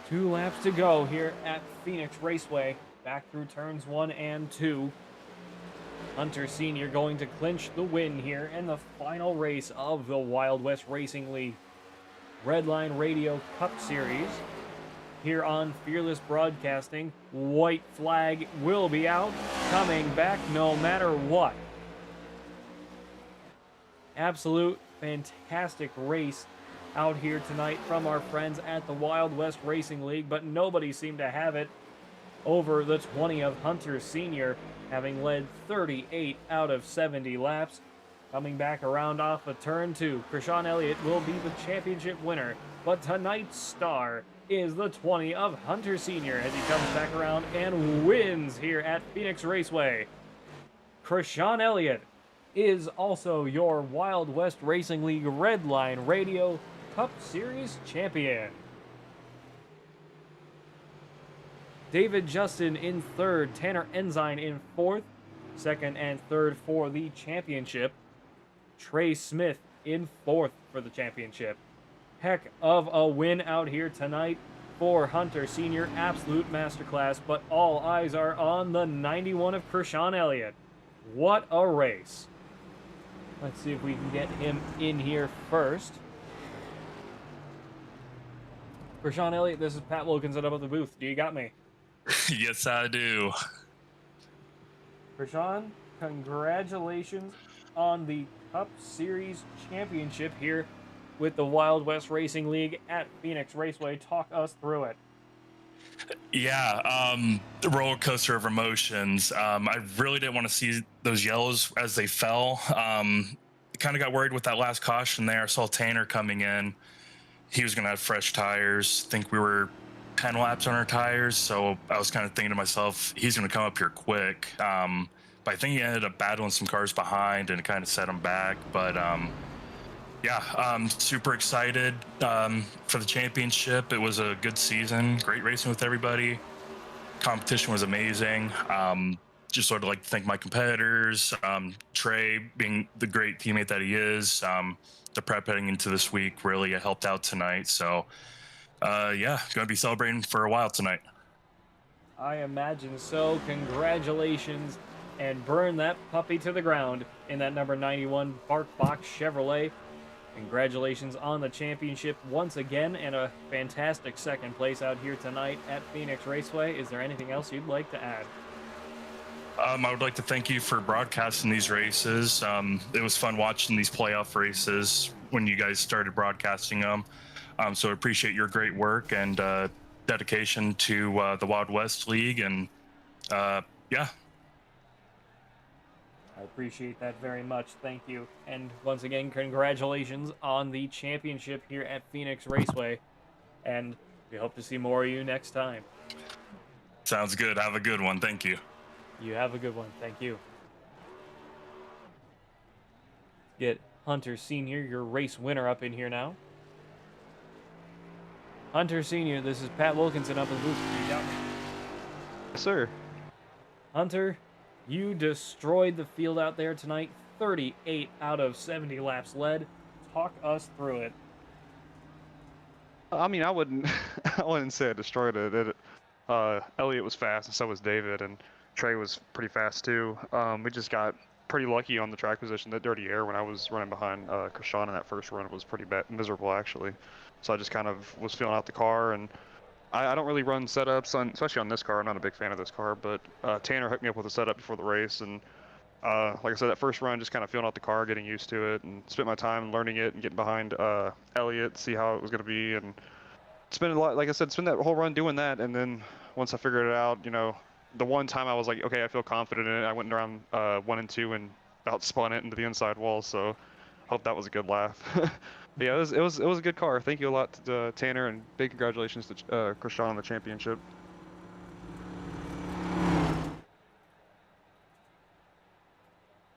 Two laps to go here at Phoenix Raceway. Back through turns 1 and 2. Hunter Sr. going to clinch the win here in the final race of the Wild West Racing League Redline Radio Cup Series. Here on Fearless Broadcasting, white flag will be out, coming back no matter what. Absolute fantastic race out here tonight from our friends at the Wild West Racing League, but nobody seemed to have it over the 20 of Hunter Sr., having led 38 out of 70 laps. Coming back around off of turn 2, Krishan Elliott will be the championship winner, but tonight's star is the 20 of Hunter Sr. as he comes back around and wins here at Phoenix Raceway. Krishan Elliott is also your Wild West Racing League Redline Radio Cup Series champion. David Justin in third, Tanner Ensign in fourth, second and third for the championship. Trey Smith in fourth for the championship. Heck of a win out here tonight for Hunter Sr. Absolute masterclass, but all eyes are on the 91 of Krishan Elliott. What a race. Let's see if we can get him in here first. Krishan Elliott, this is Pat Wilkinson up at the booth. Do you got me? Yes, I do. Krishan, congratulations on the Cup Series championship here with the Wild West Racing League at Phoenix Raceway. Talk us through it. Yeah, the roller coaster of emotions. I really didn't want to see those yellows as they fell. Kind of got worried with that last caution there. I saw Tanner coming in. He was going to have fresh tires. I think we were 10 laps on our tires, so I was kind of thinking to myself, he's going to come up here quick. But I think he ended up battling some cars behind, and it kind of set him back. But yeah, I'm super excited for the championship. It was a good season, great racing with everybody. Competition was amazing. Just sort of like to thank my competitors, Trey being the great teammate that he is. The prep heading into this week really helped out tonight. So yeah, going to be celebrating for a while tonight. I imagine so. Congratulations, and burn that puppy to the ground in that number 91 Bark Box Chevrolet. Congratulations on the championship once again, and a fantastic second place out here tonight at Phoenix Raceway. Is there anything else you'd like to add? I would like to thank you for broadcasting these races. It was fun watching these playoff races when you guys started broadcasting them. So I appreciate your great work and dedication to the Wild West League. And yeah. I appreciate that very much. Thank you. And once again, congratulations on the championship here at Phoenix Raceway. And we hope to see more of you next time. Sounds good. Have a good one. Thank you. You have a good one. Thank you. Get Hunter Sr., your race winner, up in here now. Hunter Sr., this is Pat Wilkinson up in the booth. You got me? Yes, sir. Hunter, you destroyed the field out there tonight. 38 out of 70 laps led. Talk us through it. I mean, I wouldn't say I destroyed it. Elliott was fast, and so was David, and Trey was pretty fast too. We just got pretty lucky on the track position. That dirty air when I was running behind Krishan in that first run was pretty miserable actually. So I just kind of was feeling out the car, and I don't really run setups especially on this car. I'm not a big fan of this car, but Tanner hooked me up with a setup before the race, and like I said, that first run, just kind of feeling out the car, getting used to it, and spent my time learning it and getting behind Elliott, see how it was going to be, and spend a lot, like I said, spend that whole run doing that. And then once I figured it out, the one time I was like, okay, I feel confident in it, I went around 1 and 2 and about spun it into the inside wall. So I hope that was a good laugh. But yeah, it was a good car. Thank you a lot to Tanner, and big congratulations to Krishan on the championship.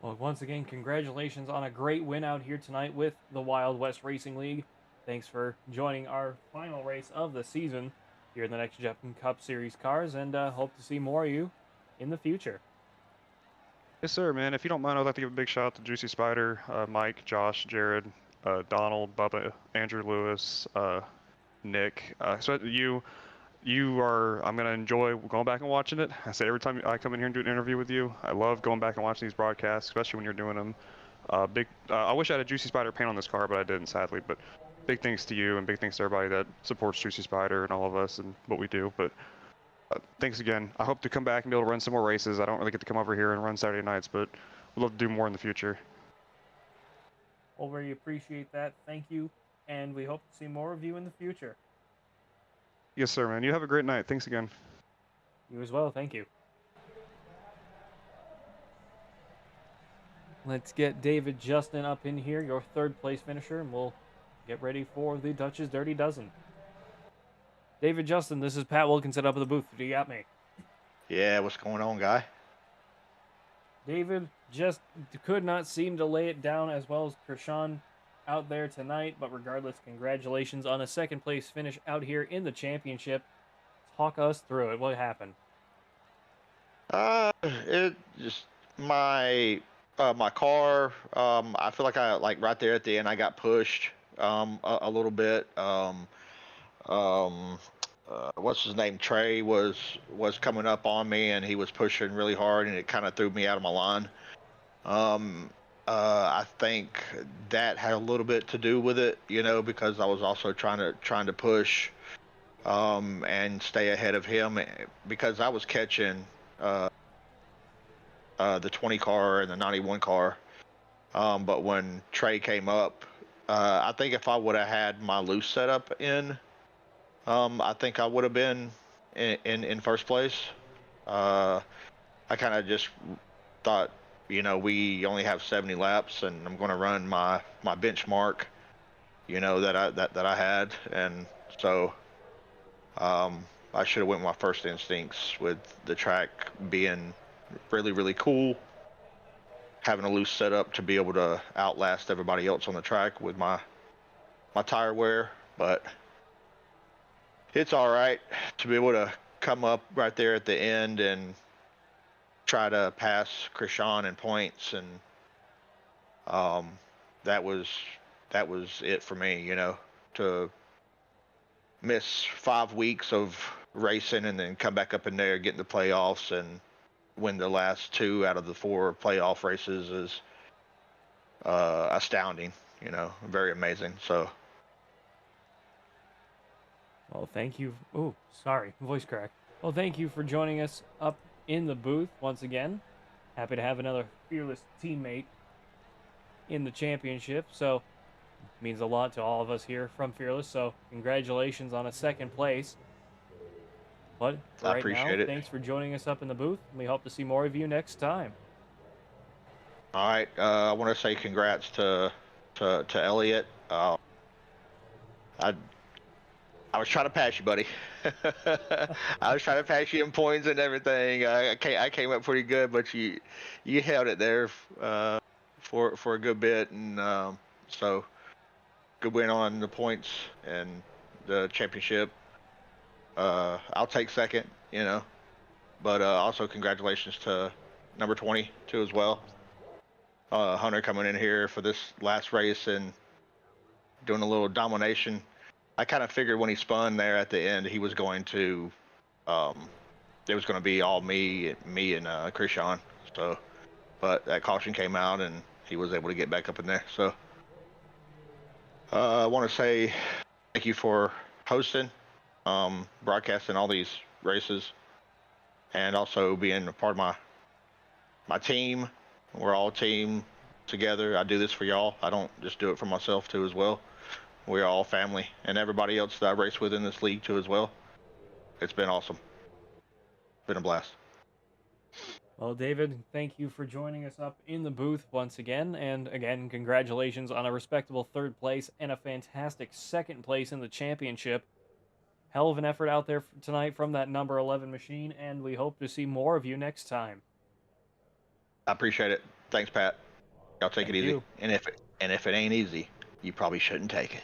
Well, once again, congratulations on a great win out here tonight with the Wild West Racing League. Thanks for joining our final race of the season here in the Next Gen Cup Series cars, and hope to see more of you in the future. Yes, sir, man. If you don't mind, I'd like to give a big shout out to Juicy Spider, Mike, Josh, Jared, Donald, Bubba, Andrew Lewis, Nick. So you are, I'm going to enjoy going back and watching it. I say every time I come in here and do an interview with you, I love going back and watching these broadcasts, especially when you're doing them. I wish I had a Juicy Spider paint on this car, but I didn't, sadly. But big thanks to you, and big thanks to everybody that supports Juicy Spider and all of us and what we do. But thanks again. I hope to come back and be able to run some more races. I don't really get to come over here and run Saturday nights, but we'd love to do more in the future. Well, we appreciate that. Thank you, and we hope to see more of you in the future. Yes, sir, man. You have a great night. Thanks again. You as well. Thank you. Let's get David Justin up in here, your third place finisher, and we'll get ready for the Dutch's Dirty Dozen. David Justin, this is Pat Wilkinson up at the booth. Do you got me? Yeah, what's going on, guy? David just could not seem to lay it down as well as Krishan out there tonight, but regardless, congratulations on a second place finish out here in the championship. Talk us through it. What happened? It just my car. I feel like right there at the end I got pushed a little bit. What's his name? Trey was coming up on me, and he was pushing really hard, and it kind of threw me out of my line. I think that had a little bit to do with it, because I was also trying to push and stay ahead of him, because I was catching the 20 car and the 91 car. But when Trey came up, I think if I would have had my loose setup in, I think I would have been in first place. I kind of just thought, we only have 70 laps, and I'm going to run my benchmark, that I had, and so I should have went with my first instincts with the track being really, really cool, having a loose setup to be able to outlast everybody else on the track with my tire wear. But it's all right to be able to come up right there at the end and try to pass Krishan in points, and that was it for me, to miss 5 weeks of racing and then come back up in there, get in the playoffs, and win the last 2 out of the 4 playoff races is astounding, very amazing. So. Well, thank you. Oh, sorry, voice crack. Well, thank you for joining us up in the booth once again. Happy to have another fearless teammate in the championship. So, it means a lot to all of us here from Fearless. So, congratulations on a second place. But for I right appreciate now, it. Thanks for joining us up in the booth. We hope to see more of you next time. All right, I want to say congrats to Elliott. I was trying to pass you, buddy. I was trying to pass you in points and everything. I came up pretty good, but you held it there for a good bit, and so good win on the points and the championship. I'll take second, but also congratulations to number 22 as well. Hunter coming in here for this last race and doing a little domination. I kind of figured when he spun there at the end, he was going to it was going to be all me and Krishan. So, but that caution came out and he was able to get back up in there. So, I want to say thank you for hosting, broadcasting all these races, and also being a part of my team. We're all a team together. I do this for y'all. I don't just do it for myself too as well. We're all family, and everybody else that I race with in this league too as well. It's been awesome. Been a blast. Well, David, thank you for joining us up in the booth once again. And again, congratulations on a respectable 3rd place and a fantastic 2nd place in the championship. Hell of an effort out there tonight from that number 11 machine, and we hope to see more of you next time. I appreciate it. Thanks, Pat. Y'all take it easy. You. And if it ain't easy, you probably shouldn't take it.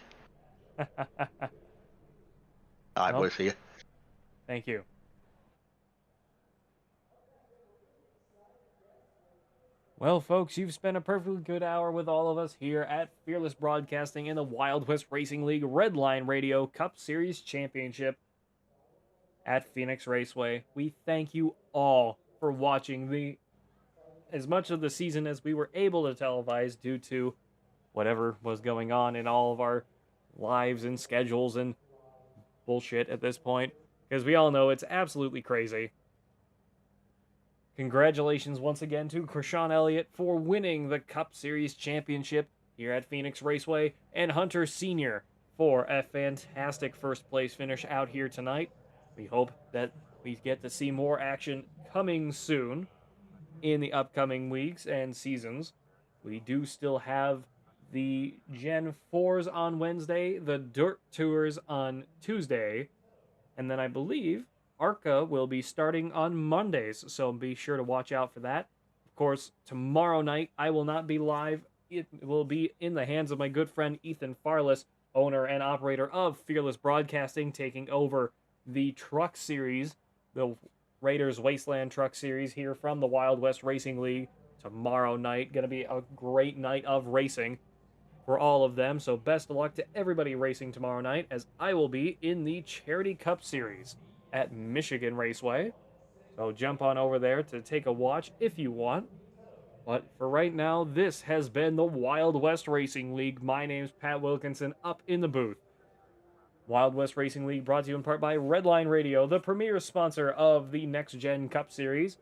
All right, boys. See ya. Thank you. Well, folks, you've spent a perfectly good hour with all of us here at Fearless Broadcasting in the Wild West Racing League Redline Radio Cup Series Championship at Phoenix Raceway. We thank you all for watching as much of the season as we were able to televise due to whatever was going on in all of our lives and schedules and bullshit at this point, because we all know it's absolutely crazy. Congratulations once again to Krishan Elliott for winning the Cup Series Championship here at Phoenix Raceway, and Hunter Sr. for a fantastic 1st place finish out here tonight. We hope that we get to see more action coming soon in the upcoming weeks and seasons. We do still have the Gen 4s on Wednesday, the Dirt Tours on Tuesday, and then I believe ARCA will be starting on Mondays, so be sure to watch out for that. Of course, tomorrow night I will not be live. It will be in the hands of my good friend Ethan Farless, owner and operator of Fearless Broadcasting, taking over the Truck Series, the Raiders Wasteland Truck Series here from the Wild West Racing League. Tomorrow night, going to be a great night of racing for all of them, so best of luck to everybody racing tomorrow night, as I will be in the Charity Cup Series at Michigan Raceway. So jump on over there to take a watch if you want. But for right now, this has been the Wild West Racing League. My name's Pat Wilkinson, up in the booth. Wild West Racing League brought to you in part by Redline Radio, the premier sponsor of the Next Gen Cup Series,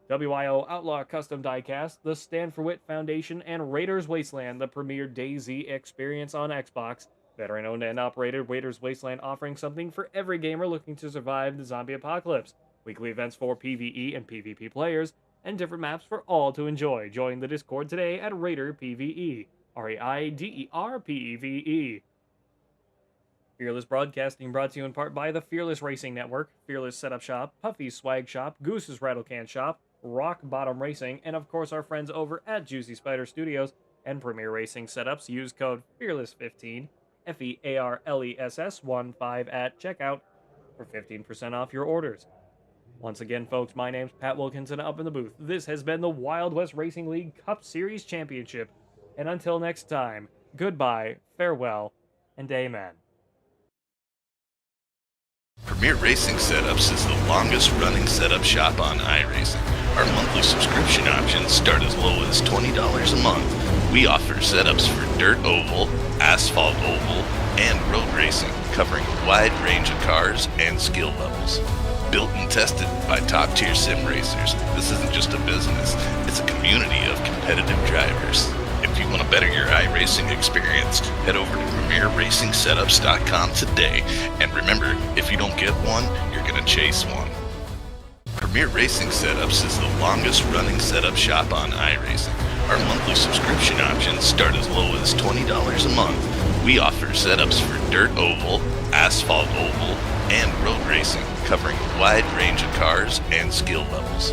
WIO Outlaw Custom Diecast, the Stand for Wit Foundation, and Raiders Wasteland, the premier DayZ experience on Xbox. Veteran-owned and operated, Raiders Wasteland offering something for every gamer looking to survive the zombie apocalypse. Weekly events for PvE and PvP players, and different maps for all to enjoy. Join the Discord today at Raider PvE. RAIDERPEVE. Fearless Broadcasting brought to you in part by the Fearless Racing Network, Fearless Setup Shop, Puffy's Swag Shop, Goose's Rattlecan Shop, Rock Bottom Racing, and of course our friends over at Juicy Spider Studios and Premier Racing Setups. Use code FEARLESS15. FEARLESS15 at checkout for 15% off your orders. Once again, folks, my name's Pat Wilkinson, up in the booth. This has been the Wild West Racing League Cup Series Championship. And until next time, goodbye, farewell, and amen. Premier Racing Setups is the longest running setup shop on iRacing. Our monthly subscription options start as low as $20 a month. We offer setups for dirt oval, asphalt oval, and road racing, covering a wide range of cars and skill levels. Built and tested by top-tier sim racers, this isn't just a business, it's a community of competitive drivers. If you want to better your iRacing experience, head over to PremierRacingSetups.com today. And remember, if you don't get one, you're going to chase one. Premier Racing Setups is the longest running setup shop on iRacing. Our monthly subscription options start as low as $20 a month. We offer setups for dirt oval, asphalt oval, and road racing, covering a wide range of cars and skill levels.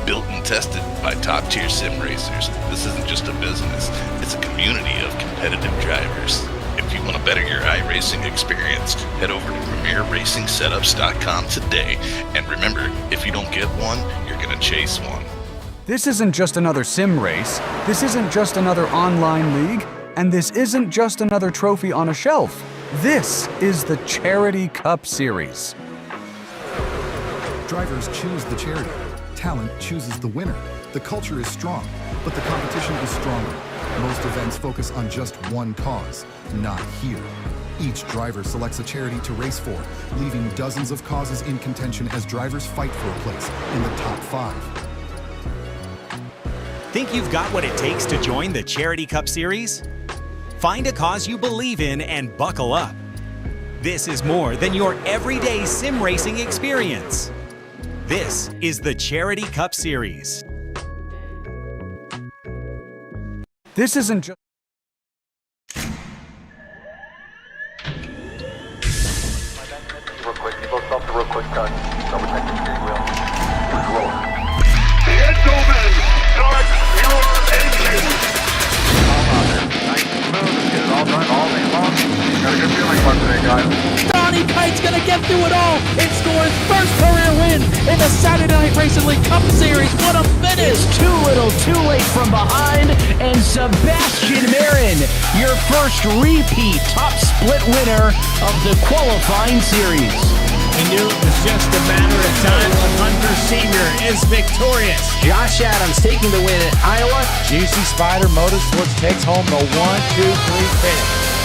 Built and tested by top-tier sim racers, this isn't just a business, it's a community of competitive drivers. If you want to better your iRacing experience, head over to PremierRacingSetups.com today. And remember, if you don't get one, you're going to chase one. This isn't just another sim race, this isn't just another online league, and this isn't just another trophy on a shelf. This is the Charity Cup Series. Drivers choose the charity. Talent chooses the winner. The culture is strong, but the competition is stronger. Most events focus on just one cause, not here. Each driver selects a charity to race for, leaving dozens of causes in contention as drivers fight for a place in the top 5. Think you've got what it takes to join the Charity Cup Series? Find a cause you believe in and buckle up. This is more than your everyday sim racing experience. This is the Charity Cup Series. This isn't just... Real quick, you both off the real quick cut. Double check the steering wheel. Roll. Gentlemen, start your engines. All out there. Nice and smooth. Get it all done all day long. Got a good feeling about today, guys. Donnie Kite's gonna get through it all and score his first career win in the Saturday Night Racing League Cup Series. What a finish! It's too little, too late from behind, and Sebastian Marin, your first repeat top split winner of the qualifying series. We knew it was just a matter of time. Hunter Sr. is victorious. Josh Adams taking the win at Iowa. Juicy Spider Motorsports takes home the 1-2-3 finish.